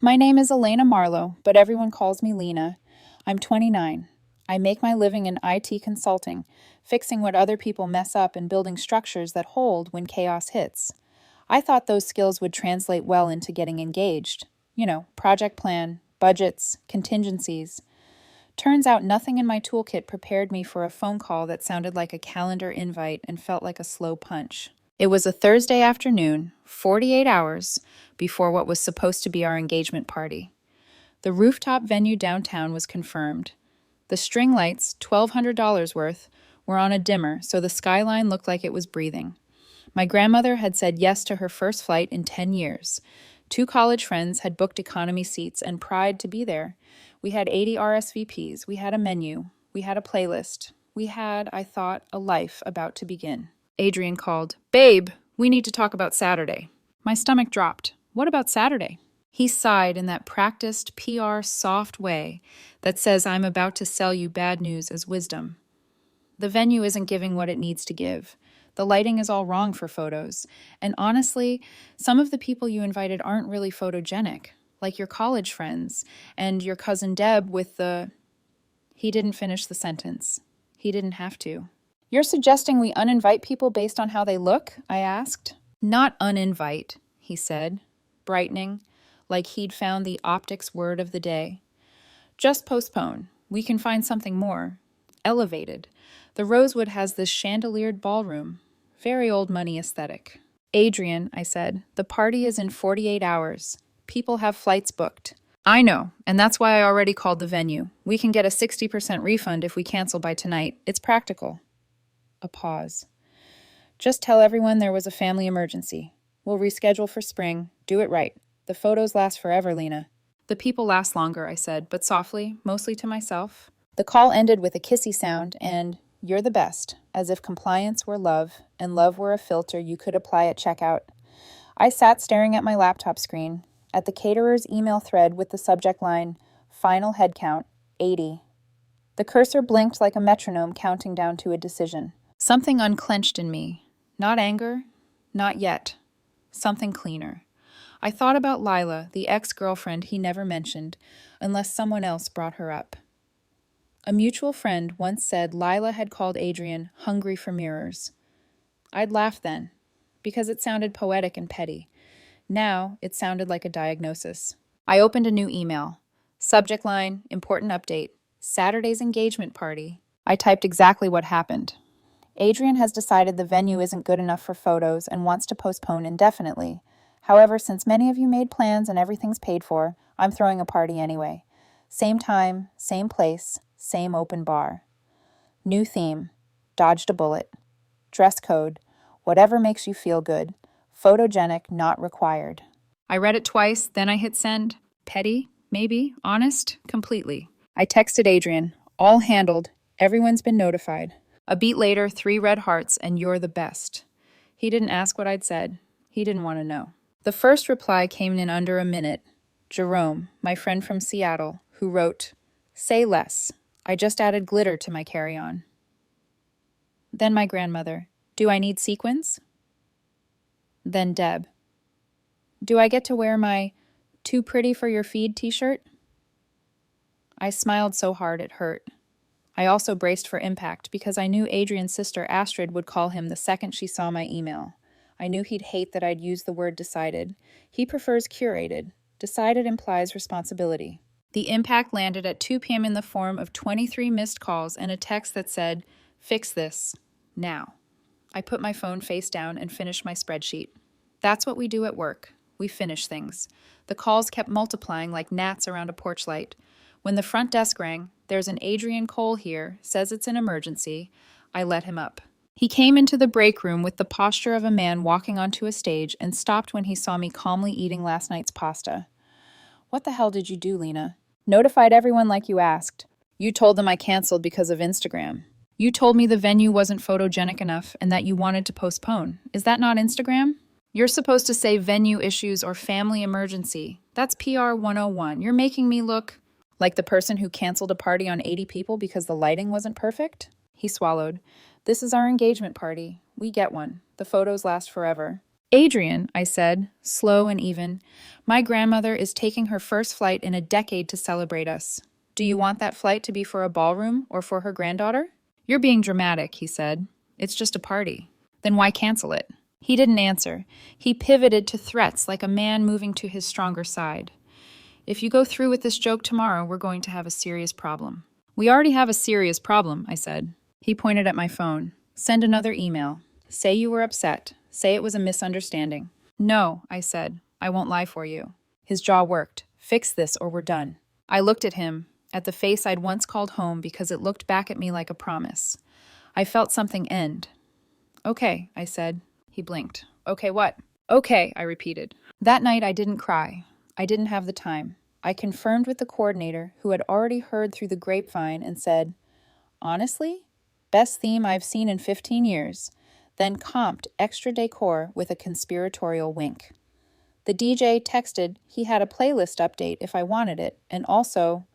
My name is Elena Marlowe, but everyone calls me Lena. I'm 29. I make my living in IT consulting, fixing what other people mess up and building structures that hold when chaos hits. I thought those skills would translate well into getting engaged. Project plan, budgets, contingencies. Turns out nothing in my toolkit prepared me for a phone call that sounded like a calendar invite and felt like a slow punch. It was a Thursday afternoon, 48 hours before what was supposed to be our engagement party. The rooftop venue downtown was confirmed. The string lights, $1,200 worth, were on a dimmer, so the skyline looked like it was breathing. My grandmother had said yes to her first flight in 10 years. 2 college friends had booked economy seats and pried to be there. We had 80 RSVPs. We had a menu. We had a playlist. We had, I thought, a life about to begin. Adrian called, "Babe, we need to talk about Saturday." My stomach dropped. What about Saturday? He sighed in that practiced PR soft way that says I'm about to sell you bad news as wisdom. The venue isn't giving what it needs to give. The lighting is all wrong for photos. And honestly, some of the people you invited aren't really photogenic, like your college friends and your cousin Deb with the... He didn't finish the sentence. He didn't have to. "You're suggesting we uninvite people based on how they look?" I asked. "Not uninvite," he said, brightening, like he'd found the optics word of the day. "Just postpone. We can find something more. Elevated. The Rosewood has this chandeliered ballroom. Very old money aesthetic." "Adrian," I said, "the party is in 48 hours. People have flights booked." "I know, and that's why I already called the venue. We can get a 60% refund if we cancel by tonight. It's practical." A pause. "Just tell everyone there was a family emergency. We'll reschedule for spring. Do it right. The photos last forever, Lena." "The people last longer," I said, but softly, mostly to myself. The call ended with a kissy sound and, "You're the best," as if compliance were love and love were a filter you could apply at checkout. I sat staring at my laptop screen, at the caterer's email thread with the subject line, "Final headcount, 80." The cursor blinked like a metronome counting down to a decision. Something unclenched in me. Not anger, not yet. Something cleaner. I thought about Lila, the ex-girlfriend he never mentioned, unless someone else brought her up. A mutual friend once said Lila had called Adrian hungry for mirrors. I'd laughed then, because it sounded poetic and petty. Now, it sounded like a diagnosis. I opened a new email. Subject line, important update, Saturday's engagement party. I typed exactly what happened. "Adrian has decided the venue isn't good enough for photos and wants to postpone indefinitely. However, since many of you made plans and everything's paid for, I'm throwing a party anyway. Same time, same place, same open bar. New theme, dodged a bullet. Dress code, whatever makes you feel good. Photogenic, not required." I read it twice, then I hit send. Petty, maybe, honest, completely. I texted Adrian, "All handled, everyone's been notified." A beat later, 3 red hearts, and "You're the best." He didn't ask what I'd said. He didn't want to know. The first reply came in under a minute. Jerome, my friend from Seattle, who wrote, "Say less. I just added glitter to my carry-on." Then my grandmother, "Do I need sequins?" Then Deb, "Do I get to wear my 'too pretty for your feed' t-shirt?" I smiled so hard it hurt. I also braced for impact because I knew Adrian's sister Astrid would call him the second she saw my email. I knew he'd hate that I'd used the word decided. He prefers curated. Decided implies responsibility. The impact landed at 2 p.m. in the form of 23 missed calls and a text that said, "Fix this. Now." I put my phone face down and finished my spreadsheet. That's what we do at work. We finish things. The calls kept multiplying like gnats around a porch light. When the front desk rang, "There's an Adrian Cole here, says it's an emergency," I let him up. He came into the break room with the posture of a man walking onto a stage and stopped when he saw me calmly eating last night's pasta. "What the hell did you do, Lena?" "Notified everyone like you asked. You told them I canceled because of Instagram. You told me the venue wasn't photogenic enough and that you wanted to postpone. Is that not Instagram? You're supposed to say venue issues or family emergency. That's PR 101. You're making me look like the person who canceled a party on 80 people because the lighting wasn't perfect?" He swallowed. "This is our engagement party. We get one. The photos last forever." Adrian, I said, slow and even, my grandmother is taking her first flight in a decade to celebrate us. Do you want that flight to be for a ballroom or for her granddaughter? You're being dramatic, he said. It's just a party. Then why cancel it? He didn't answer. He pivoted to threats like a man moving to his stronger side. If you go through with this joke tomorrow, we're going to have a serious problem. We already have a serious problem, I said. He pointed at my phone. Send another email. Say you were upset. Say it was a misunderstanding. No, I said. I won't lie for you. His jaw worked. Fix this or we're done. I looked at him, at the face I'd once called home because it looked back at me like a promise. I felt something end. Okay, I said. He blinked. Okay, what? Okay, I repeated. That night I didn't cry. I didn't have the time. I confirmed with the coordinator, who had already heard through the grapevine, and said, honestly, best theme I've seen in 15 years, then comped extra decor with a conspiratorial wink. The DJ texted he had a playlist update if I wanted it, and also,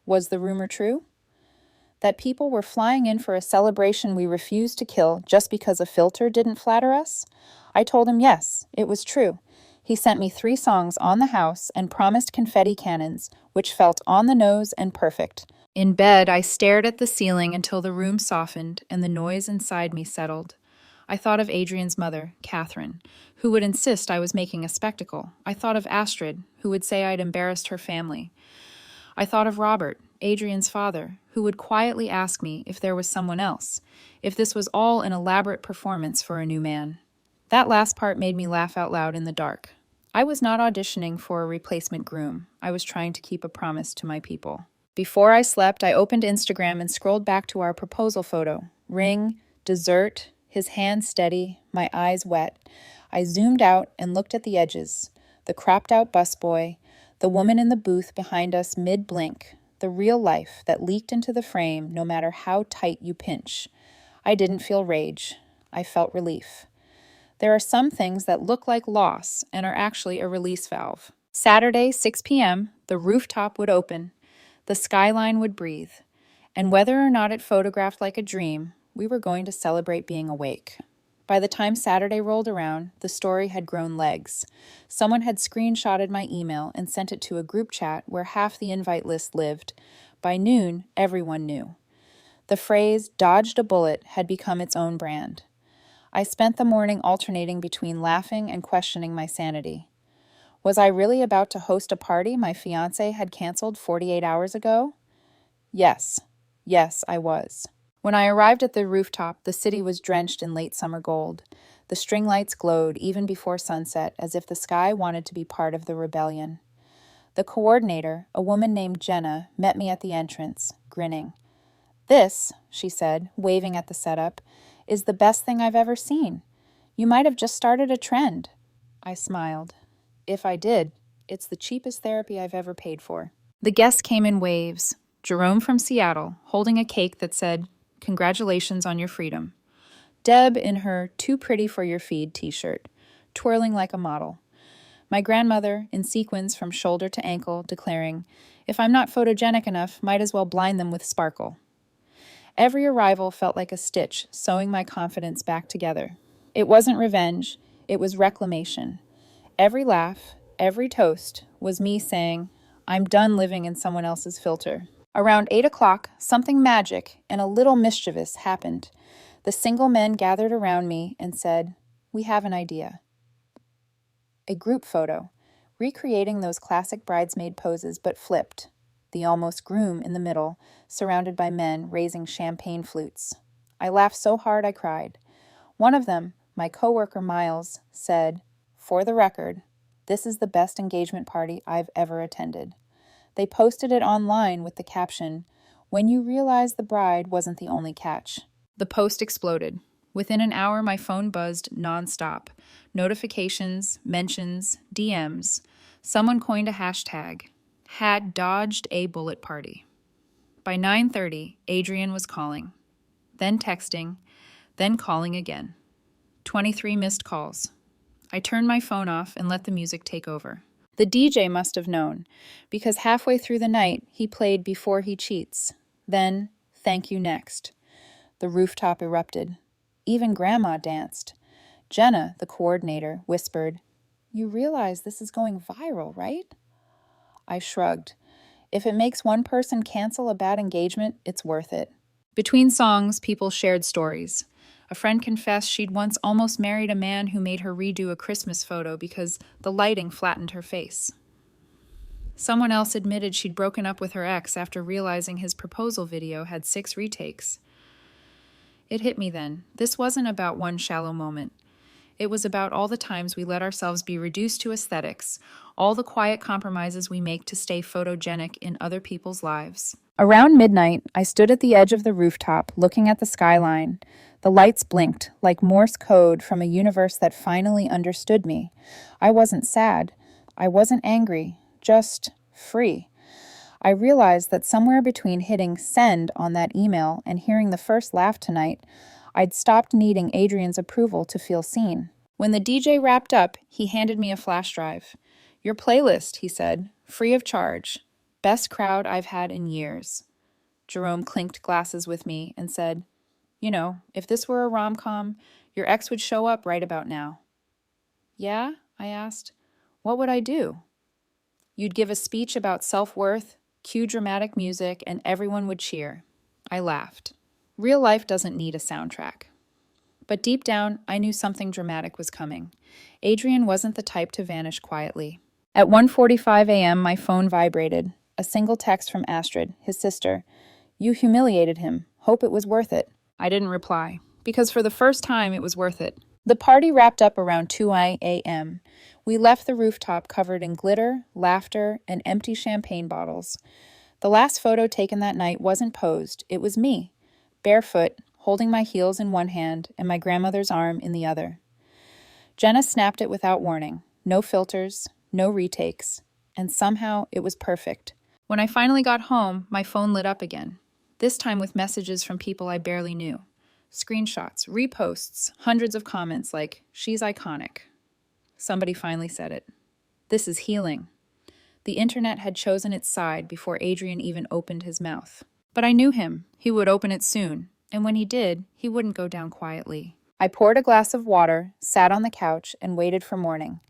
was the rumor true? That people were flying in for a celebration we refused to kill just because a filter didn't flatter us? I told him yes, it was true. He sent me 3 songs on the house and promised confetti cannons, which felt on the nose and perfect. In bed, I stared at the ceiling until the room softened and the noise inside me settled. I thought of Adrian's mother, Catherine, who would insist I was making a spectacle. I thought of Astrid, who would say I'd embarrassed her family. I thought of Robert, Adrian's father, who would quietly ask me if there was someone else, if this was all an elaborate performance for a new man. That last part made me laugh out loud in the dark. I was not auditioning for a replacement groom. I was trying to keep a promise to my people. Before I slept, I opened Instagram and scrolled back to our proposal photo. Ring, dessert, his hand steady, my eyes wet. I zoomed out and looked at the edges. The cropped-out busboy, the woman in the booth behind us mid-blink, the real life that leaked into the frame no matter how tight you pinch. I didn't feel rage. I felt relief. There are some things that look like loss and are actually a release valve. Saturday, 6 p.m., the rooftop would open. The skyline would breathe. And whether or not it photographed like a dream, we were going to celebrate being awake. By the time Saturday rolled around, the story had grown legs. Someone had screenshotted my email and sent it to a group chat where half the invite list lived. By noon, everyone knew. The phrase, dodged a bullet, had become its own brand. I spent the morning alternating between laughing and questioning my sanity. Was I really about to host a party my fiancé had canceled 48 hours ago? Yes, I was. When I arrived at the rooftop, the city was drenched in late summer gold. The string lights glowed even before sunset, as if the sky wanted to be part of the rebellion. The coordinator, a woman named Jenna, met me at the entrance, grinning. This, she said, waving at the setup, is the best thing I've ever seen. You might have just started a trend. I smiled. If I did, it's the cheapest therapy I've ever paid for. The guests came in waves. Jerome from Seattle, holding a cake that said, "Congratulations on your freedom." Deb in her "Too Pretty for Your Feed" t-shirt, twirling like a model. My grandmother, in sequins from shoulder to ankle, declaring, "If I'm not photogenic enough, might as well blind them with sparkle." Every arrival felt like a stitch, sewing my confidence back together. It wasn't revenge, it was reclamation. Every laugh, every toast, was me saying, I'm done living in someone else's filter. Around 8 o'clock, something magic and a little mischievous happened. The single men gathered around me and said, "We have an idea." A group photo, recreating those classic bridesmaid poses but flipped. The almost groom in the middle, surrounded by men raising champagne flutes. I laughed so hard I cried. One of them, my coworker Miles, said, "For the record, this is the best engagement party I've ever attended." They posted it online with the caption, "When you realize the bride wasn't the only catch." The post exploded. Within an hour, my phone buzzed nonstop. Notifications, mentions, DMs. Someone coined a hashtag. Had dodged a bullet party. By 9:30, Adrian was calling. Then texting. Then calling again. 23 missed calls. I turned my phone off and let the music take over. The DJ must have known, because halfway through the night, he played Before He Cheats. Then, Thank You Next. The rooftop erupted. Even Grandma danced. Jenna, the coordinator, whispered, "You realize this is going viral, right?" I shrugged. If it makes one person cancel a bad engagement, it's worth it. Between songs, people shared stories. A friend confessed she'd once almost married a man who made her redo a Christmas photo because the lighting flattened her face. Someone else admitted she'd broken up with her ex after realizing his proposal video had 6 retakes. It hit me then. This wasn't about one shallow moment. It was about all the times we let ourselves be reduced to aesthetics, all the quiet compromises we make to stay photogenic in other people's lives. Around midnight, I stood at the edge of the rooftop, looking at the skyline. The lights blinked, like Morse code from a universe that finally understood me. I wasn't sad. I wasn't angry. Just free. I realized that somewhere between hitting send on that email and hearing the first laugh tonight, I'd stopped needing Adrian's approval to feel seen. When the DJ wrapped up, he handed me a flash drive. "Your playlist," he said, "free of charge. Best crowd I've had in years." Jerome clinked glasses with me and said, "You know, if this were a rom-com, your ex would show up right about now." "Yeah?" I asked. "What would I do?" "You'd give a speech about self-worth, cue dramatic music, and everyone would cheer." I laughed. Real life doesn't need a soundtrack. But deep down, I knew something dramatic was coming. Adrian wasn't the type to vanish quietly. At 1:45 a.m., my phone vibrated. A single text from Astrid, his sister. "You humiliated him. Hope it was worth it." I didn't reply, because for the first time, it was worth it. The party wrapped up around 2 a.m. We left the rooftop covered in glitter, laughter, and empty champagne bottles. The last photo taken that night wasn't posed. It was me, barefoot, holding my heels in one hand and my grandmother's arm in the other. Jenna snapped it without warning. No filters, no retakes. And somehow it was perfect. When I finally got home, my phone lit up again. This time with messages from people I barely knew. Screenshots, reposts, hundreds of comments like, "She's iconic." Somebody finally said it. This is healing. The internet had chosen its side before Adrian even opened his mouth. But I knew him. He would open it soon. And when he did, he wouldn't go down quietly. I poured a glass of water, sat on the couch, and waited for morning.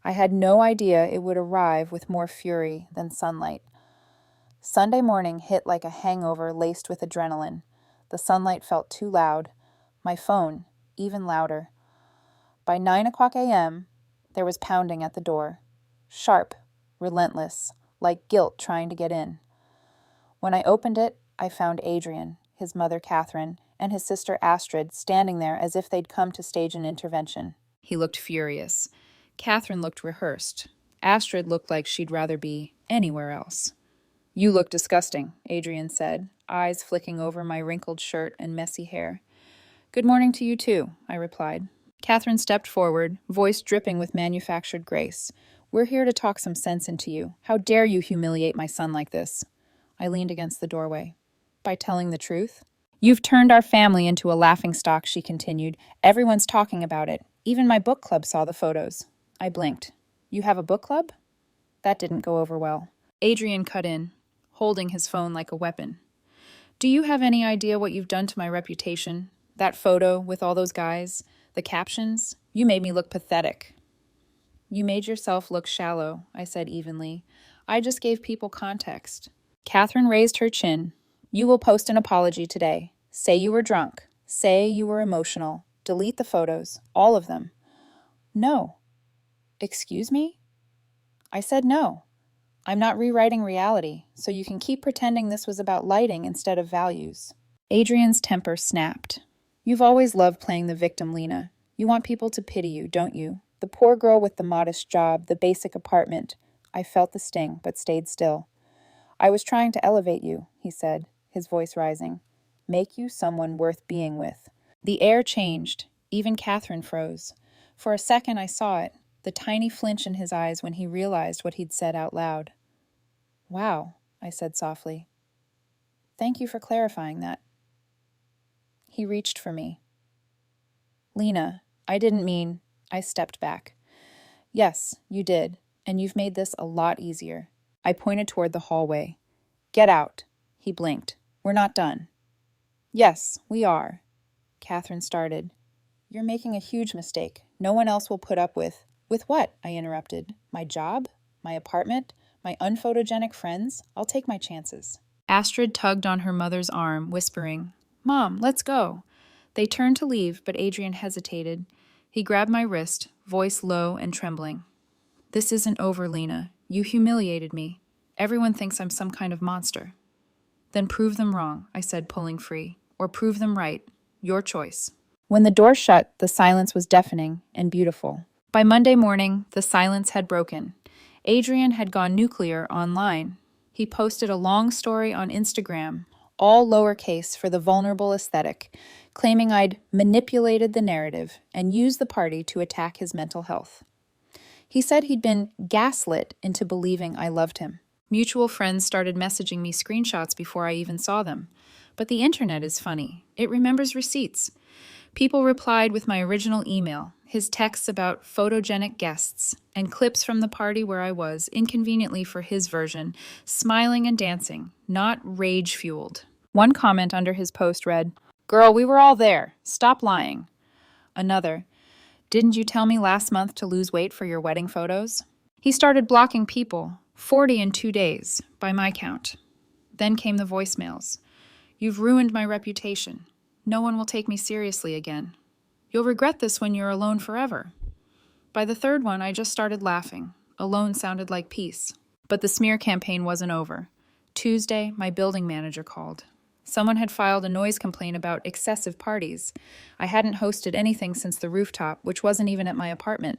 I had no idea it would arrive with more fury than sunlight. Sunday morning hit like a hangover laced with adrenaline. The sunlight felt too loud. My phone, even louder. By 9 o'clock a.m., there was pounding at the door. Sharp, relentless, like guilt trying to get in. When I opened it, I found Adrian, his mother Catherine, and his sister Astrid standing there as if they'd come to stage an intervention. He looked furious. Catherine looked rehearsed. Astrid looked like she'd rather be anywhere else. "You look disgusting," Adrian said, eyes flicking over my wrinkled shirt and messy hair. "Good morning to you too," I replied. Catherine stepped forward, voice dripping with manufactured grace. "We're here to talk some sense into you. How dare you humiliate my son like this?" I leaned against the doorway. "By telling the truth?" "You've turned our family into a laughingstock," she continued. "Everyone's talking about it. Even my book club saw the photos." I blinked. "You have a book club?" That didn't go over well. Adrian cut in, holding his phone like a weapon. "Do you have any idea what you've done to my reputation? That photo with all those guys, the captions? You made me look pathetic." "You made yourself look shallow," I said evenly. "I just gave people context." Catherine raised her chin. "You will post an apology today. Say you were drunk. Say you were emotional. Delete the photos. All of them." "No." "Excuse me?" I said no. "I'm not rewriting reality, so you can keep pretending this was about lighting instead of values." Adrian's temper snapped. "You've always loved playing the victim, Lena. You want people to pity you, don't you? The poor girl with the modest job, the basic apartment." I felt the sting, but stayed still. "I was trying to elevate you," he said, his voice rising. "Make you someone worth being with." The air changed. Even Catherine froze. For a second I saw it, the tiny flinch in his eyes when he realized what he'd said out loud. "Wow," I said softly. "Thank you for clarifying that." He reached for me. "Lena, I didn't mean..." I stepped back. "Yes, you did, and you've made this a lot easier." I pointed toward the hallway. "Get out." He blinked. "We're not done." "Yes, we are." Catherine started. "You're making a huge mistake. No one else will put up with— With what? I interrupted. My job? My apartment? My unphotogenic friends? I'll take my chances. Astrid tugged on her mother's arm, whispering, Mom, let's go. They turned to leave, but Adrian hesitated. He grabbed my wrist, voice low and trembling. This isn't over, Lena. You humiliated me. Everyone thinks I'm some kind of monster. Then prove them wrong, I said, pulling free. Or prove them right. Your choice. When the door shut, the silence was deafening and beautiful. By Monday morning, the silence had broken. Adrian had gone nuclear online. He posted a long story on Instagram, all lowercase for the vulnerable aesthetic, claiming I'd manipulated the narrative and used the party to attack his mental health. He said he'd been gaslit into believing I loved him. Mutual friends started messaging me screenshots before I even saw them. But the internet is funny. It remembers receipts. People replied with my original email, his texts about photogenic guests, and clips from the party where I was, inconveniently for his version, smiling and dancing, not rage-fueled. One comment under his post read, Girl, we were all there. Stop lying. Another, Didn't you tell me last month to lose weight for your wedding photos? He started blocking people, 40 in 2 days, by my count. Then came the voicemails. You've ruined my reputation. No one will take me seriously again. You'll regret this when you're alone forever. By the third one, I just started laughing. Alone sounded like peace. But the smear campaign wasn't over. Tuesday, my building manager called. Someone had filed a noise complaint about excessive parties. I hadn't hosted anything since the rooftop, which wasn't even at my apartment.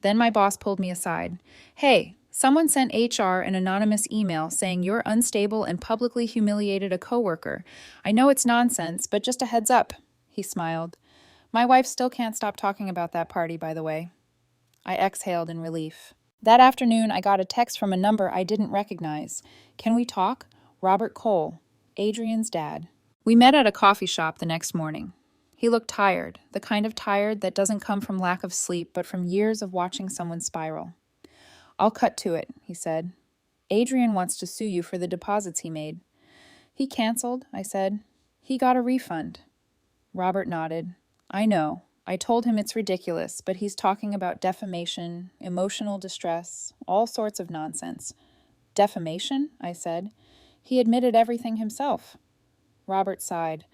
Then my boss pulled me aside. Hey, someone sent HR an anonymous email saying you're unstable and publicly humiliated a coworker. I know it's nonsense, but just a heads up. He smiled. My wife still can't stop talking about that party, by the way. I exhaled in relief. That afternoon, I got a text from a number I didn't recognize. Can we talk? Robert Cole, Adrian's dad. We met at a coffee shop the next morning. He looked tired, the kind of tired that doesn't come from lack of sleep, but from years of watching someone spiral. I'll cut to it, he said. Adrian wants to sue you for the deposits he made. He canceled, I said. He got a refund. Robert nodded. I know. I told him it's ridiculous, but he's talking about defamation, emotional distress, all sorts of nonsense. Defamation? I said. He admitted everything himself. Robert sighed.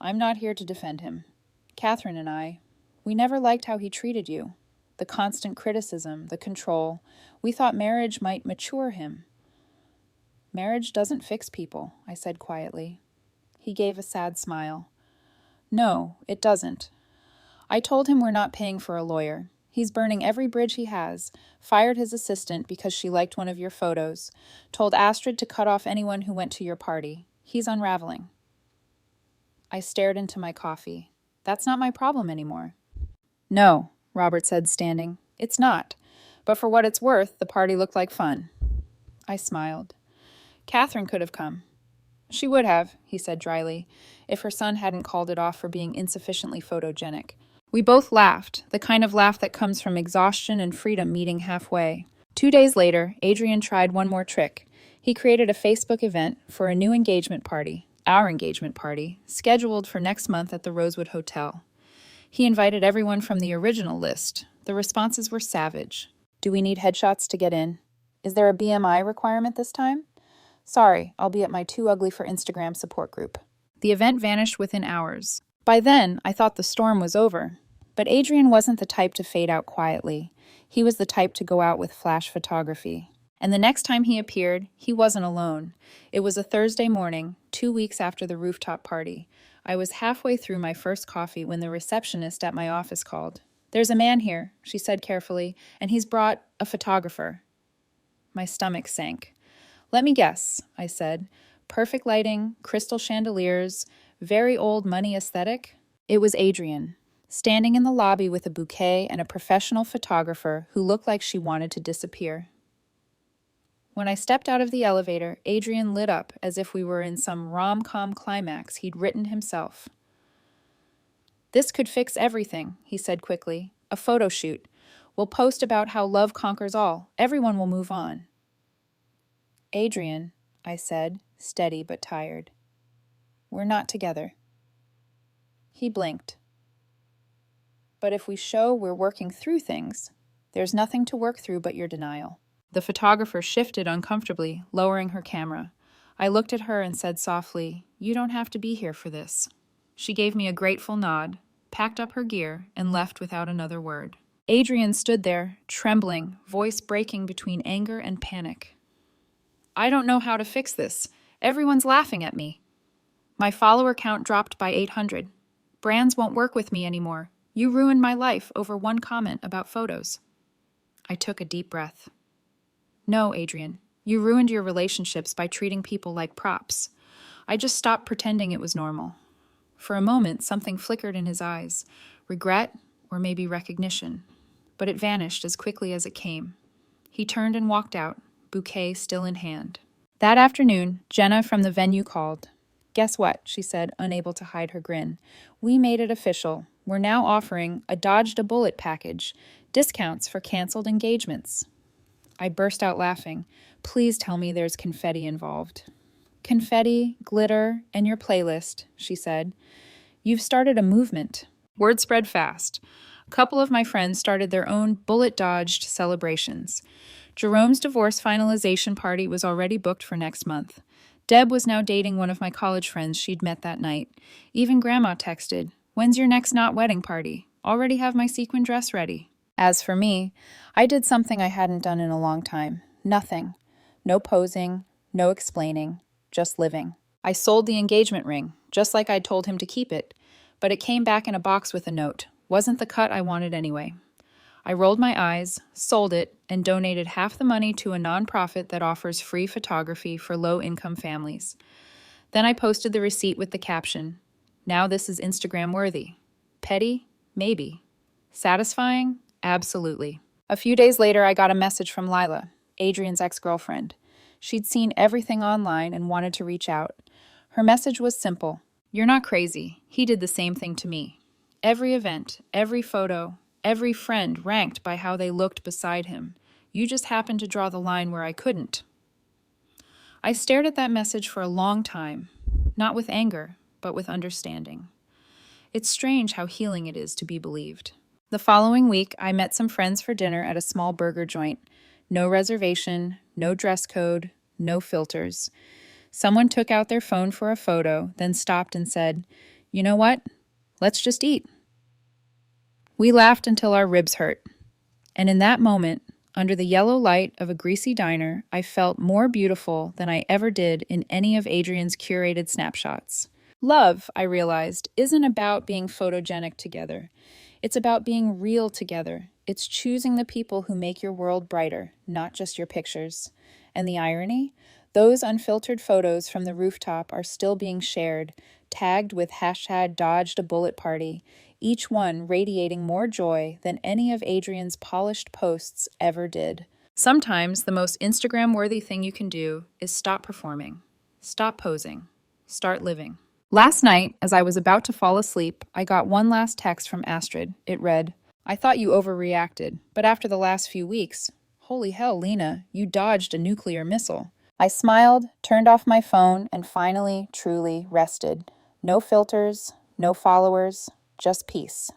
I'm not here to defend him. Catherine and I, we never liked how he treated you. The constant criticism, the control. We thought marriage might mature him. Marriage doesn't fix people, I said quietly. He gave a sad smile. No, it doesn't. I told him we're not paying for a lawyer. He's burning every bridge he has, fired his assistant because she liked one of your photos, told Astrid to cut off anyone who went to your party. He's unraveling. I stared into my coffee. That's not my problem anymore. No, Robert said, standing. It's not. But for what it's worth, the party looked like fun. I smiled. Catherine could have come. She would have, he said dryly, if her son hadn't called it off for being insufficiently photogenic. We both laughed, the kind of laugh that comes from exhaustion and freedom meeting halfway. 2 days later, Adrian tried one more trick. He created a Facebook event for a new engagement party, our engagement party, scheduled for next month at the Rosewood Hotel. He invited everyone from the original list. The responses were savage. Do we need headshots to get in? Is there a BMI requirement this time? Sorry, I'll be at my Too Ugly for Instagram support group. The event vanished within hours. By then, I thought the storm was over. But Adrian wasn't the type to fade out quietly. He was the type to go out with flash photography. And the next time he appeared, he wasn't alone. It was a Thursday morning, 2 weeks after the rooftop party. I was halfway through my first coffee when the receptionist at my office called. There's a man here, she said carefully, and he's brought a photographer. My stomach sank. Let me guess, I said. Perfect lighting, crystal chandeliers, very old money aesthetic. It was Adrian, standing in the lobby with a bouquet and a professional photographer who looked like she wanted to disappear. When I stepped out of the elevator, Adrian lit up as if we were in some rom-com climax he'd written himself. This could fix everything, he said quickly. A photo shoot. We'll post about how love conquers all. Everyone will move on. Adrian, I said, steady but tired. We're not together. He blinked. But if we show we're working through things, there's nothing to work through but your denial. The photographer shifted uncomfortably, lowering her camera. I looked at her and said softly, "You don't have to be here for this." She gave me a grateful nod, packed up her gear, and left without another word. Adrian stood there, trembling, voice breaking between anger and panic. "I don't know how to fix this. Everyone's laughing at me. My follower count dropped by 800. Brands won't work with me anymore. You ruined my life over one comment about photos." I took a deep breath. "No, Adrian, you ruined your relationships by treating people like props. I just stopped pretending it was normal." For a moment, something flickered in his eyes, regret or maybe recognition, but it vanished as quickly as it came. He turned and walked out, bouquet still in hand. That afternoon, Jenna from the venue called. "Guess what?" she said, unable to hide her grin. "We made it official. We're now offering a dodged a bullet package, discounts for canceled engagements." I burst out laughing. "Please tell me there's confetti involved." "Confetti, glitter, and your playlist," she said. "You've started a movement." Word spread fast. A couple of my friends started their own bullet-dodged celebrations. Jerome's divorce finalization party was already booked for next month. Deb was now dating one of my college friends she'd met that night. Even Grandma texted, "When's your next not wedding party? Already have my sequin dress ready." As for me, I did something I hadn't done in a long time. Nothing. No posing, no explaining, just living. I sold the engagement ring, just like I'd told him to keep it, but it came back in a box with a note. Wasn't the cut I wanted anyway. I rolled my eyes, sold it, and donated half the money to a nonprofit that offers free photography for low-income families. Then I posted the receipt with the caption, "Now this is Instagram worthy." Petty? Maybe. Satisfying? Absolutely. A few days later, I got a message from Lila, Adrian's ex-girlfriend. She'd seen everything online and wanted to reach out. Her message was simple. "You're not crazy. He did the same thing to me. Every event, every photo, every friend ranked by how they looked beside him. You just happened to draw the line where I couldn't." I stared at that message for a long time, not with anger, but with understanding. It's strange how healing it is to be believed. The following week, I met some friends for dinner at a small burger joint. No reservation, no dress code, no filters. Someone took out their phone for a photo, then stopped and said, "You know what? Let's just eat." We laughed until our ribs hurt. And in that moment, under the yellow light of a greasy diner, I felt more beautiful than I ever did in any of Adrian's curated snapshots. Love, I realized, isn't about being photogenic together. It's about being real together. It's choosing the people who make your world brighter, not just your pictures. And the irony? Those unfiltered photos from the rooftop are still being shared, tagged with #DodgedABulletParty, each one radiating more joy than any of Adrian's polished posts ever did. Sometimes the most Instagram-worthy thing you can do is stop performing, stop posing, start living. Last night, as I was about to fall asleep, I got one last text from Astrid. It read, "I thought you overreacted, but after the last few weeks, holy hell, Lena, you dodged a nuclear missile." I smiled, turned off my phone, and finally, truly rested. No filters, no followers, just peace.